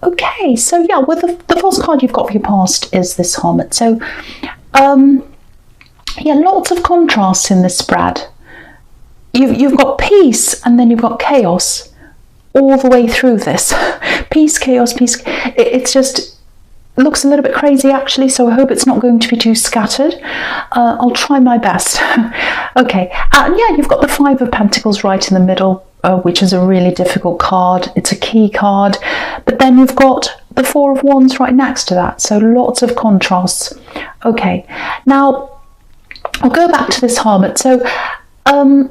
Okay, so yeah, well, the first card you've got for your past is this Hermit. So, yeah, lots of contrasts in this spread. You've got peace, and then you've got chaos all the way through this. Peace, chaos, peace. It's just looks a little bit crazy, actually, so I hope it's not going to be too scattered. I'll try my best. Okay, and yeah, you've got the Five of Pentacles right in the middle, which is a really difficult card. It's a key card, but then you've got the Four of Wands right next to that, so lots of contrasts. Okay, now I'll go back to this Hermit. So I'm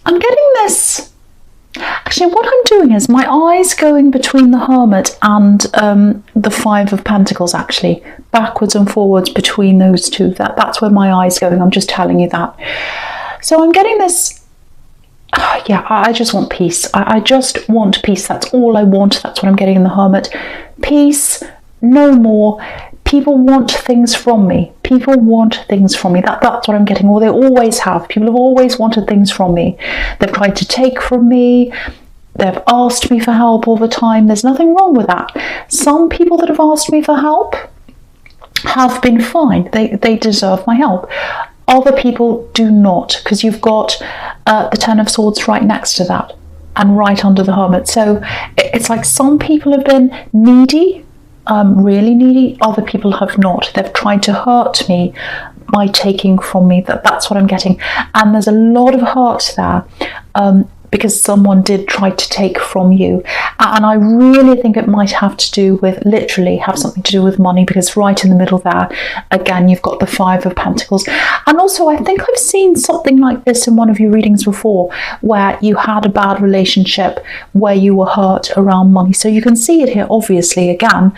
getting this. Actually, what I'm doing is my eyes going between the Hermit and the Five of Pentacles, actually, backwards and forwards between those two. That's where my eyes going. I'm just telling you that. So I'm getting this. Yeah, I just want peace. I just want peace. That's all I want. That's what I'm getting in the Hermit. Peace, no more. People want things from me. People want things from me. That's what I'm getting. Or they always have. People have always wanted things from me. They've tried to take from me. They've asked me for help all the time. There's nothing wrong with that. Some people that have asked me for help have been fine. They deserve my help. Other people do not, because you've got the Ten of Swords right next to that and right under the Hermit. So it's like some people have been needy, really needy. Other people have not. They've tried to hurt me by taking from me. That's what I'm getting. And there's a lot of hurt there because someone did try to take from you. And I really think it might have to do with, literally have something to do with money, because right in the middle there, again, you've got the Five of Pentacles. And also, I think I've seen something like this in one of your readings before, where you had a bad relationship, where you were hurt around money. So you can see it here, obviously, again,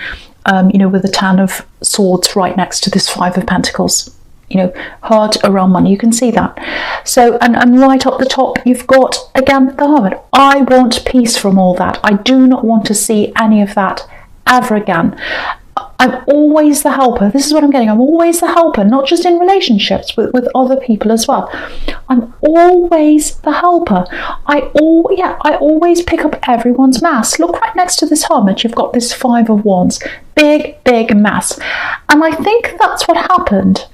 you know, with the Ten of Swords right next to this Five of Pentacles. You know, hurt around money. You can see that. So, and right up the top, you've got, again, the Hermit. I want peace from all that. I do not want to see any of that ever again. I'm always the helper. This is what I'm getting. I'm always the helper, not just in relationships, but with other people as well. I'm always the helper. I always pick up everyone's mess. Look right next to this Hermit. You've got this Five of Wands. Big, big mess. And I think that's what happened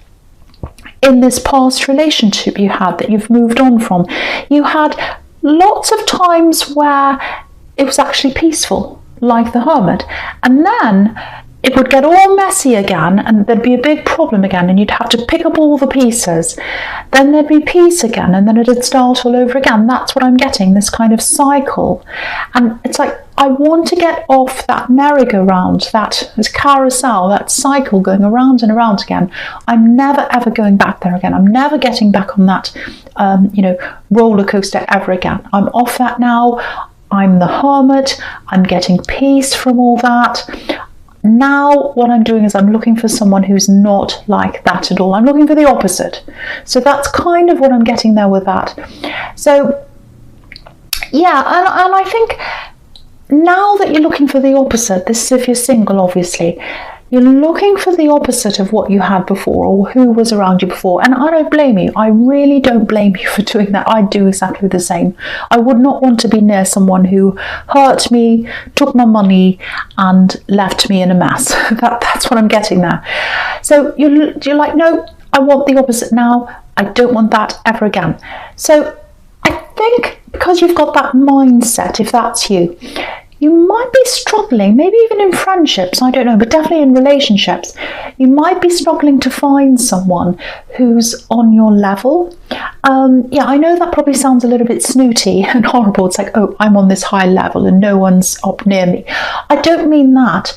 in this past relationship you had that you've moved on from. You had lots of times where it was actually peaceful, like the Hermit, and then it would get all messy again, and there'd be a big problem again, and you'd have to pick up all the pieces. Then there'd be peace again, and then it'd start all over again. That's what I'm getting, this kind of cycle. And it's like, I want to get off that merry-go-round, that carousel, that cycle going around and around again. I'm never ever going back there again. I'm never getting back on that you know, roller coaster ever again. I'm off that now. I'm the Hermit. I'm getting peace from all that. Now what I'm doing is I'm looking for someone who's not like that at all. I'm looking for the opposite. So that's kind of what I'm getting there with that. So yeah, and I think now that you're looking for the opposite, this is if you're single, obviously, you're looking for the opposite of what you had before or who was around you before. And I don't blame you. I really don't blame you for doing that. I do exactly the same. I would not want to be near someone who hurt me, took my money, and left me in a mess. That's what I'm getting there. So you're like, no, I want the opposite now. I don't want that ever again. So I think because you've got that mindset, if that's you, you might be struggling, maybe even in friendships, I don't know, but definitely in relationships, you might be struggling to find someone who's on your level. Yeah, I know that probably sounds a little bit snooty and horrible. It's like, oh, I'm on this high level and no one's up near me. I don't mean that.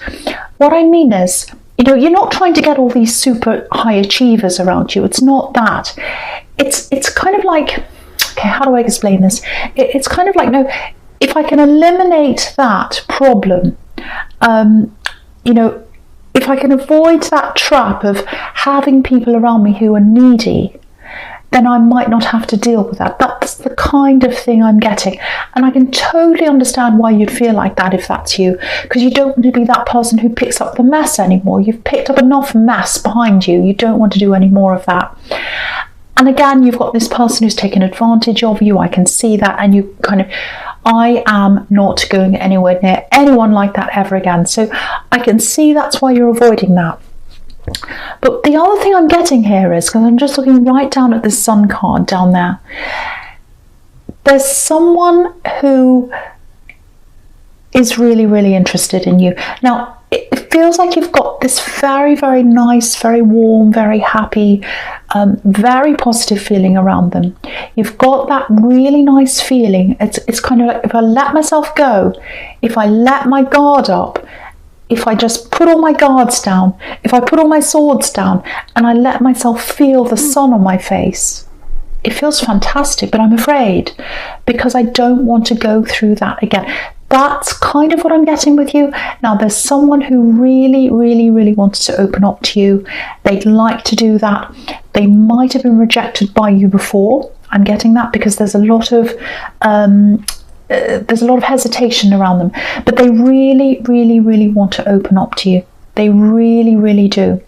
What I mean is, you know, you're not trying to get all these super high achievers around you. It's not that. It's kind of like, okay, how do I explain this? It's kind of like, no, if I can eliminate that problem, you know, if I can avoid that trap of having people around me who are needy, then I might not have to deal with that. That's the kind of thing I'm getting. And I can totally understand why you'd feel like that if that's you, because you don't want to be that person who picks up the mess anymore. You've picked up enough mess behind you. You don't want to do any more of that. And again, you've got this person who's taken advantage of you. I can see that. And you kind of, I am not going anywhere near anyone like that ever again. So I can see that's why you're avoiding that. But the other thing I'm getting here is, because I'm just looking right down at this Sun card down there, there's someone who is really, really interested in you. Now, it feels like you've got this very, very nice, very warm, very happy, very positive feeling around them. You've got that really nice feeling. It's kind of like, if I let myself go, if I let my guard up, if I just put all my guards down, if I put all my swords down, and I let myself feel the sun on my face, it feels fantastic. But I'm afraid, because I don't want to go through that again. That's kind of what I'm getting with you. Now, there's someone who really, really, really wants to open up to you. They'd like to do that. They might have been rejected by you before. I'm getting that, because there's a lot of hesitation around them. But they really, really, really want to open up to you. They really, really do.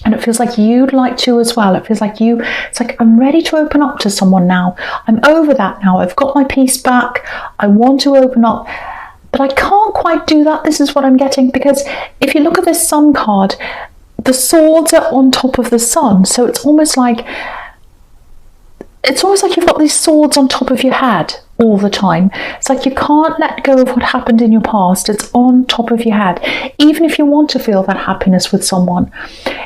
And it feels like you'd like to as well. It feels like it's like, I'm ready to open up to someone now. I'm over that now. I've got my peace back. I want to open up. But I can't quite do that. This is what I'm getting. Because if you look at this Sun card, the swords are on top of the sun. So it's almost like you've got these swords on top of your head all the time. It's like you can't let go of what happened in your past. It's on top of your head. Even if you want to feel that happiness with someone,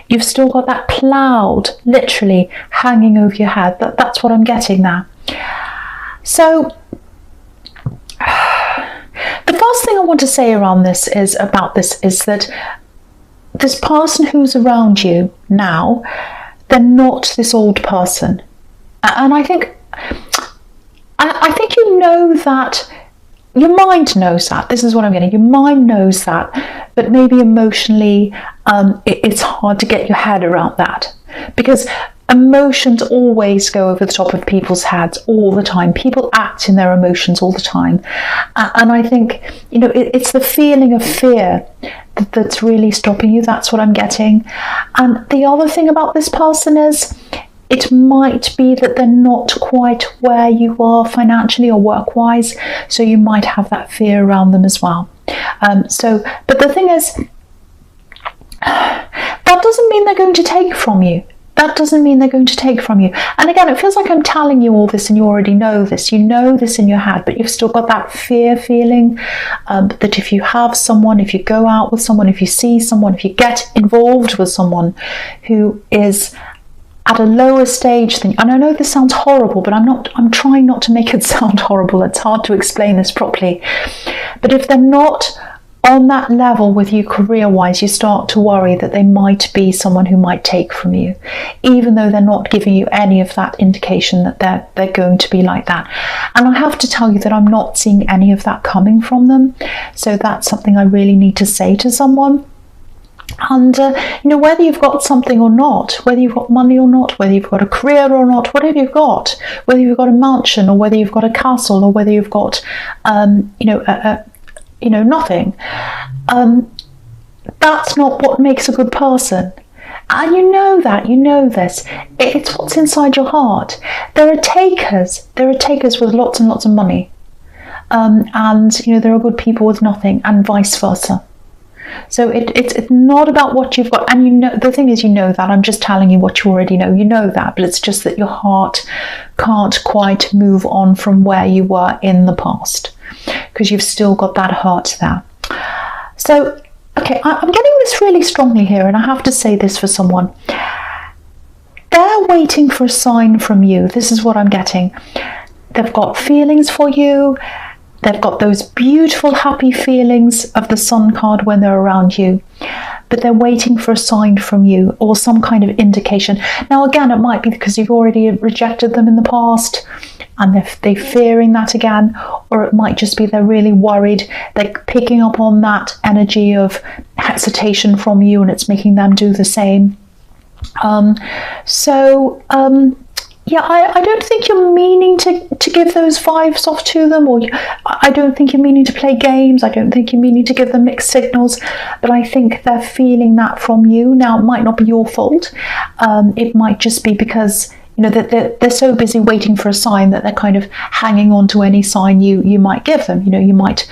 you've still got that cloud literally hanging over your head. That's what I'm getting there. So the first thing I want to say around this is that this person who's around you now, they're not this old person. And I think you know that. Your mind knows that. This is what I'm getting. Your mind knows that, but maybe emotionally it's hard to get your head around that, because emotions always go over the top of people's heads all the time. People act in their emotions all the time. And I think, it's the feeling of fear that's really stopping you. That's what I'm getting. And the other thing about this person is, it might be that they're not quite where you are financially or work-wise, so you might have that fear around them as well. But the thing is, that doesn't mean they're going to take from you. That doesn't mean they're going to take from you. And again, it feels like I'm telling you all this and you already know this. You know this in your head, but you've still got that fear feeling that if you have someone, if you go out with someone, if you see someone, if you get involved with someone who is at a lower stage than, and I know this sounds horrible, but I'm trying not to make it sound horrible. It's hard to explain this properly. But if they're not on that level with you career-wise, you start to worry that they might be someone who might take from you, even though they're not giving you any of that indication that they're going to be like that. And I have to tell you that I'm not seeing any of that coming from them. So that's something I really need to say to someone. And whether you've got something or not, whether you've got money or not, whether you've got a career or not, whatever you've got, whether you've got a mansion or whether you've got a castle or whether you've got nothing, that's not what makes a good person. And you know this. It's what's inside your heart. There are takers with lots and lots of money, and there are good people with nothing, and vice versa. So it's not about what you've got. And the thing is, that. I'm just telling you what you already know. You know that, but it's just that your heart can't quite move on from where you were in the past, because you've still got that hurt there. So, okay, I'm getting this really strongly here, and I have to say this for someone. They're waiting for a sign from you. This is what I'm getting. They've got feelings for you. They've got those beautiful, happy feelings of the Sun card when they're around you, but they're waiting for a sign from you or some kind of indication. Now, again, it might be because you've already rejected them in the past and they're fearing that again, or it might just be they're really worried. They're picking up on that energy of hesitation from you and it's making them do the same. Yeah, I don't think you're meaning to give those vibes off to them, or I don't think you're meaning to play games. I don't think you're meaning to give them mixed signals, but I think they're feeling that from you. Now, it might not be your fault. It might just be because they're so busy waiting for a sign that they're kind of hanging on to any sign you might give them. You might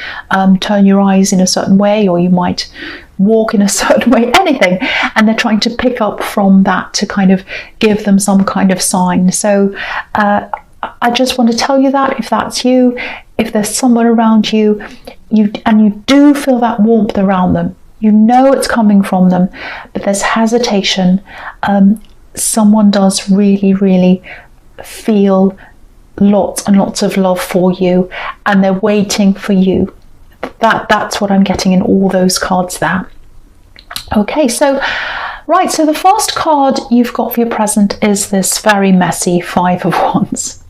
turn your eyes in a certain way, or you might walk in a certain way, anything, and they're trying to pick up from that to kind of give them some kind of sign. So I just want to tell you that if that's you, if there's someone around you, and you do feel that warmth around them, it's coming from them, but there's hesitation, someone does really, really feel lots and lots of love for you, and they're waiting for you. That's what I'm getting in all those cards there. Okay, so the first card you've got for your present is this very messy Five of Wands.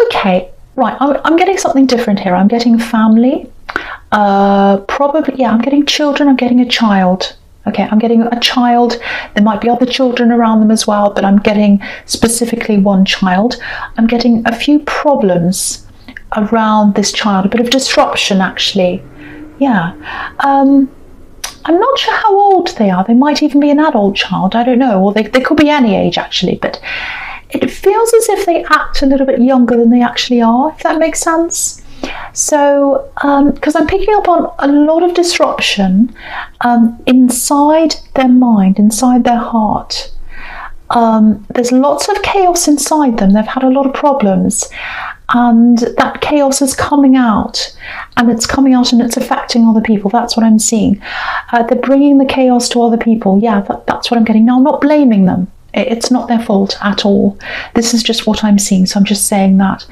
Okay, right, I'm getting something different here. I'm getting family, probably, I'm getting children, I'm getting a child. Okay, I'm getting a child. There might be other children around them as well, but I'm getting specifically one child. I'm getting a few problems around this child, a bit of disruption actually. Yeah. I'm not sure how old they are. They might even be an adult child. I don't know. Or they could be any age actually, but it feels as if they act a little bit younger than they actually are, if that makes sense. So, because I'm picking up on a lot of disruption inside their mind, inside their heart. There's lots of chaos inside them. They've had a lot of problems, and that chaos is coming out, and it's affecting other people. That's what I'm seeing. They're bringing the chaos to other people. Yeah, that's what I'm getting. Now, I'm not blaming them. It's not their fault at all. This is just what I'm seeing, so I'm just saying that.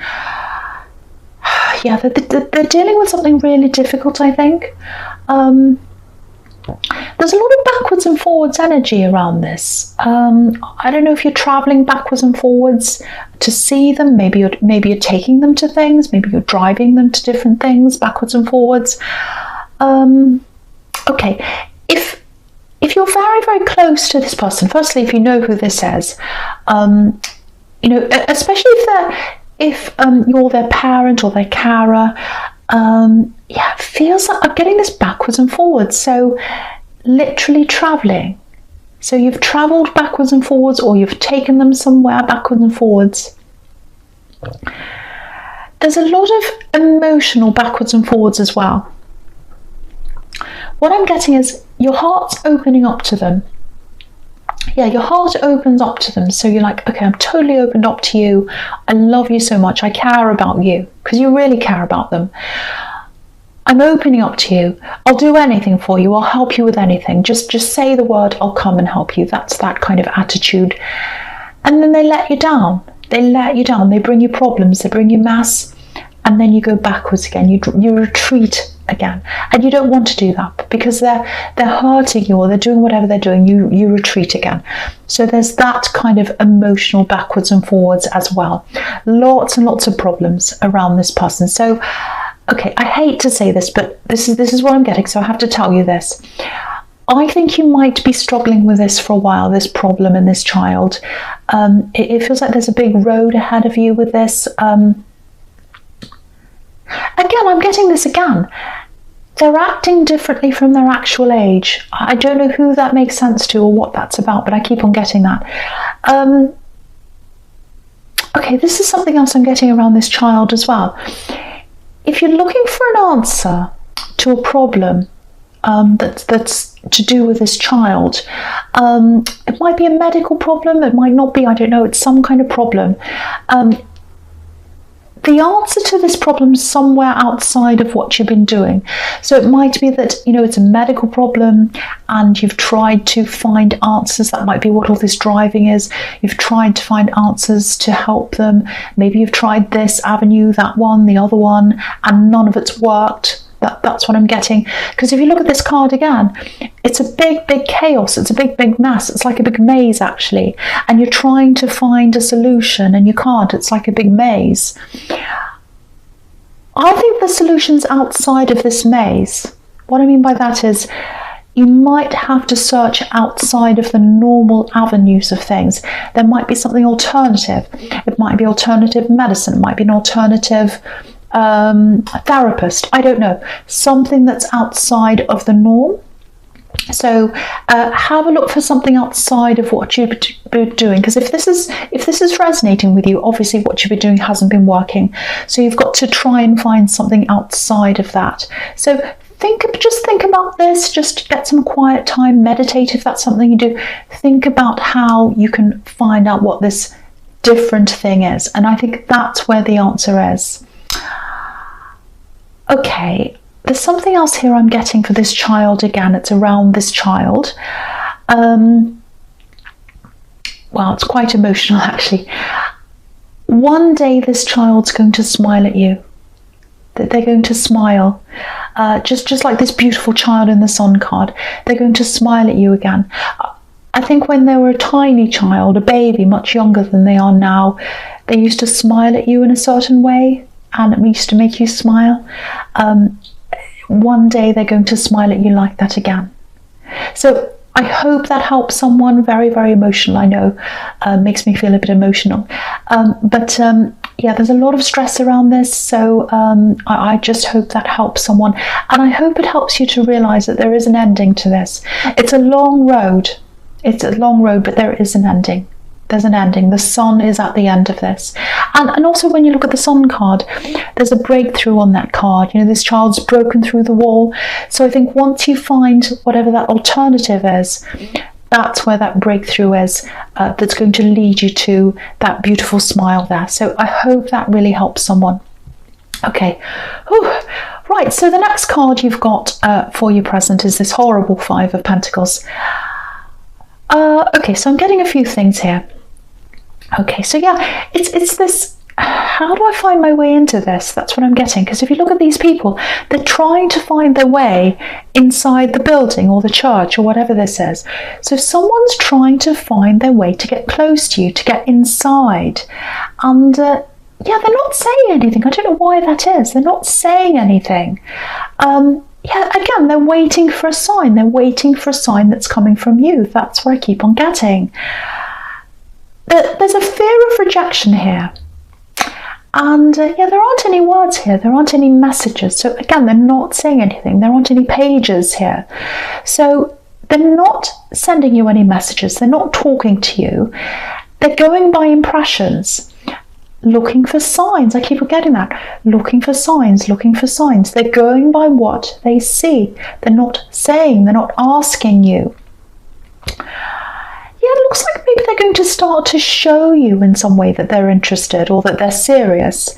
Yeah, they're dealing with something really difficult, I think. There's a lot of backwards and forwards energy around this. I don't know if you're traveling backwards and forwards to see them. Maybe you're taking them to things. Maybe you're driving them to different things backwards and forwards. Okay, if you're very, very close to this person, firstly, if you know who this is, especially if you're their parent or their carer, it feels like I'm getting this backwards and forwards. So literally traveling. So you've traveled backwards and forwards, or you've taken them somewhere backwards and forwards. There's a lot of emotional backwards and forwards as well. What I'm getting is your heart's opening up to them. Yeah, your heart opens up to them. So you're like, okay, I'm totally opened up to you. I love you so much. I care about you, because you really care about them. I'm opening up to you. I'll do anything for you. I'll help you with anything. Just say the word, I'll come and help you. That's that kind of attitude. And then they let you down. They let you down. They bring you problems. They bring you mess. And then you go backwards again. You retreat again. And you don't want to do that, because they're hurting you, or they're doing whatever they're doing. You retreat again. So there's that kind of emotional backwards and forwards as well. Lots and lots of problems around this person. So, okay, I hate to say this, but this is what I'm getting, so I have to tell you this. I think you might be struggling with this for a while, this problem and this child. It feels like there's a big road ahead of you with this. Again, I'm getting this again. They're acting differently from their actual age. I don't know who that makes sense to or what that's about, but I keep on getting that. Okay, this is something else I'm getting around this child as well. If you're looking for an answer to a problem that's to do with this child, it might be a medical problem, it might not be, I don't know, it's some kind of problem. The answer to this problem is somewhere outside of what you've been doing. So it might be that, it's a medical problem and you've tried to find answers. That might be what all this driving is. You've tried to find answers to help them. Maybe you've tried this avenue, that one, the other one, and none of it's worked. That's what I'm getting. Because if you look at this card again, it's a big, big chaos. It's a big, big mess. It's like a big maze, actually. And you're trying to find a solution and you can't. It's like a big maze. I think the solution's outside of this maze. What I mean by that is you might have to search outside of the normal avenues of things. There might be something alternative. It might be alternative medicine. It might be an alternative therapist. I don't know. Something that's outside of the norm. So have a look for something outside of what you've been doing, because if this is resonating with you, obviously what you've been doing hasn't been working. So you've got to try and find something outside of that. So just think about this. Just get some quiet time, meditate if that's something you do. Think about how you can find out what this different thing is, and I think that's where the answer is. Okay. There's something else here I'm getting for this child again. It's around this child. Well, it's quite emotional actually. One day this child's going to smile at you. That they're going to smile. Just like this beautiful child in the Sun card. They're going to smile at you again. I think when they were a tiny child, a baby, much younger than they are now, they used to smile at you in a certain way, and it used to make you smile. One day they're going to smile at you like that again. So I hope that helps someone. Very, very emotional, I know. Makes me feel a bit emotional. Yeah, there's a lot of stress around this, so I just hope that helps someone. And I hope it helps you to realise that there is an ending to this. It's a long road. It's a long road, but there is an ending. There's an ending. The sun is at the end of this. And also when you look at the sun card, there's a breakthrough on that card. You know, this child's broken through the wall. So I think once you find whatever that alternative is, that's where that breakthrough is, that's going to lead you to that beautiful smile there. So I hope that really helps someone. Okay. Whew. Right, so the next card you've got for your present is this horrible Five of Pentacles. Okay, so I'm getting a few things here. Okay, so yeah, it's this, how do I find my way into this? That's what I'm getting, because if you look at these people, they're trying to find their way inside the building or the church or whatever this is. So someone's trying to find their way to get close to you, to get inside. And yeah, they're not saying anything. I don't know why that is. They're not saying anything. Yeah, again, they're waiting for a sign. They're waiting for a sign that's coming from you. That's what I keep on getting. There's a fear of rejection here. And yeah, there aren't any words here. There aren't any messages. So again, they're not saying anything. There aren't any pages here. So they're not sending you any messages. They're not talking to you. They're going by impressions. Looking for signs. I keep forgetting that. Looking for signs, looking for signs. They're going by what they see. They're not saying, they're not asking you. Yeah, it looks like maybe they're going to start to show you in some way that they're interested or that they're serious.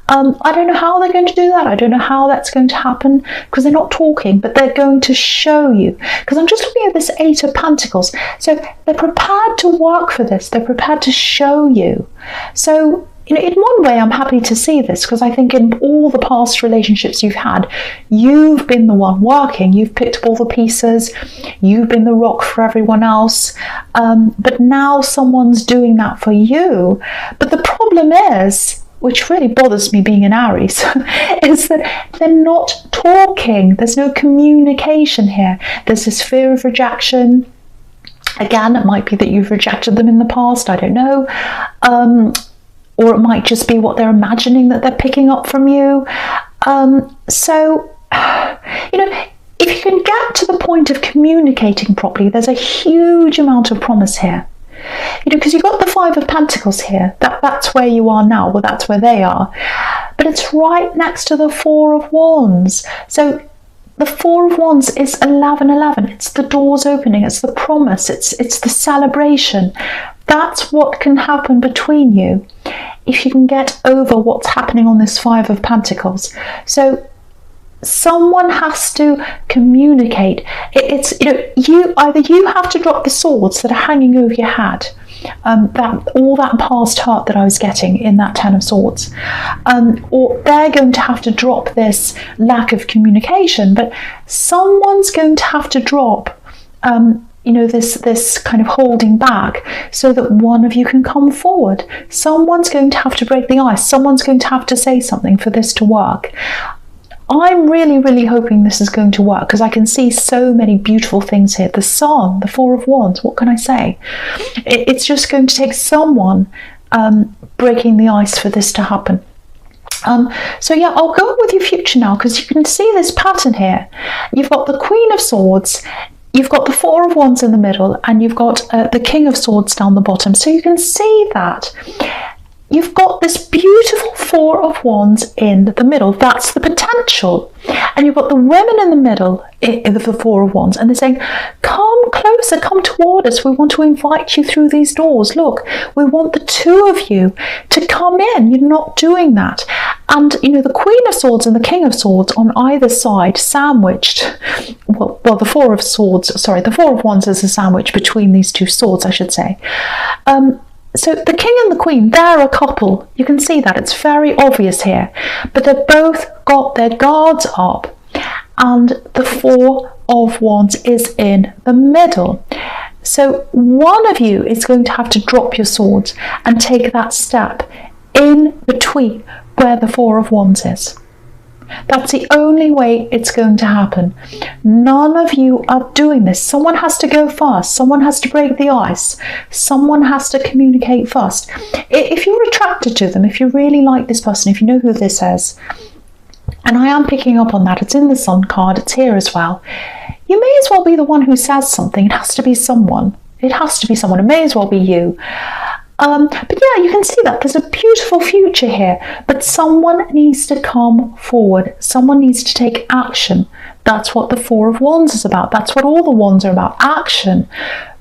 I don't know how they're going to do that. I don't know how that's going to happen because they're not talking, but they're going to show you. Because I'm just looking at this Eight of Pentacles. So they're prepared to work for this. They're prepared to show you. So, you know, in one way, I'm happy to see this because I think in all the past relationships you've had, you've been the one working. You've picked up all the pieces. You've been the rock for everyone else. But now someone's doing that for you. But the problem is, which really bothers me being an Aries, is that they're not talking. There's no communication here. There's this fear of rejection. Again, it might be that you've rejected them in the past. I don't know. Or it might just be what they're imagining that they're picking up from you. So, you know, if you can get to the point of communicating properly, there's a huge amount of promise here. You know, because you've got the Five of Pentacles here. That's where you are now. Well, that's where they are. But it's right next to the Four of Wands. So the Four of Wands is 11:11. It's the doors opening. It's the promise. It's the celebration. That's what can happen between you if you can get over what's happening on this Five of Pentacles. So someone has to communicate. It's, you know, either you have to drop the swords that are hanging over your head, all that past hurt that I was getting in that Ten of Swords, or they're going to have to drop this lack of communication. But someone's going to have to drop you know, this kind of holding back so that one of you can come forward. Someone's going to have to break the ice. Someone's going to have to say something for this to work. I'm really, really hoping this is going to work because I can see so many beautiful things here. The Sun, the Four of Wands, what can I say? It's just going to take someone breaking the ice for this to happen. So yeah, I'll go with your future now because you can see this pattern here. You've got the Queen of Swords. you've got the Four of Wands in the middle, and you've got the King of Swords down the bottom. So you can see that you've got this beautiful Four of Wands in the middle. That's the potential. And you've got the women in the middle of the Four of Wands, and they're saying, come closer, come toward us. We want to invite you through these doors. Look, we want the two of you to come in. You're not doing that. And, you know, the Queen of Swords and the King of Swords on either side, sandwiched. Well, the Four of Wands is a sandwich between these two swords, I should say. So the King and the Queen, they're a couple. You can see that. It's very obvious here. But they've both got their guards up. And the Four of Wands is in the middle. So one of you is going to have to drop your swords and take that step in between where the Four of Wands is. That's the only way it's going to happen. None of you are doing this. Someone has to go first. Someone has to break the ice. Someone has to communicate first. If you're attracted to them, if you really like this person, if you know who this is, and I am picking up on that, it's in the Sun card, it's here as well, you may as well be the one who says something. It has to be someone. It has to be someone. It may as well be you. But yeah, you can see that there's a beautiful future here, but someone needs to come forward. Someone needs to take action. That's what the Four of Wands is about. That's what all the wands are about, action.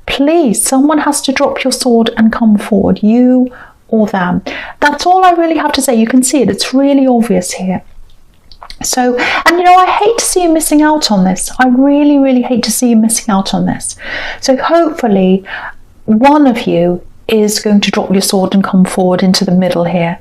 Please, someone has to drop your sword and come forward, you or them. That's all I really have to say. You can see it. It's really obvious here. So, and you know, I hate to see you missing out on this. I really, really hate to see you missing out on this. So hopefully one of you is going to drop your sword and come forward into the middle here.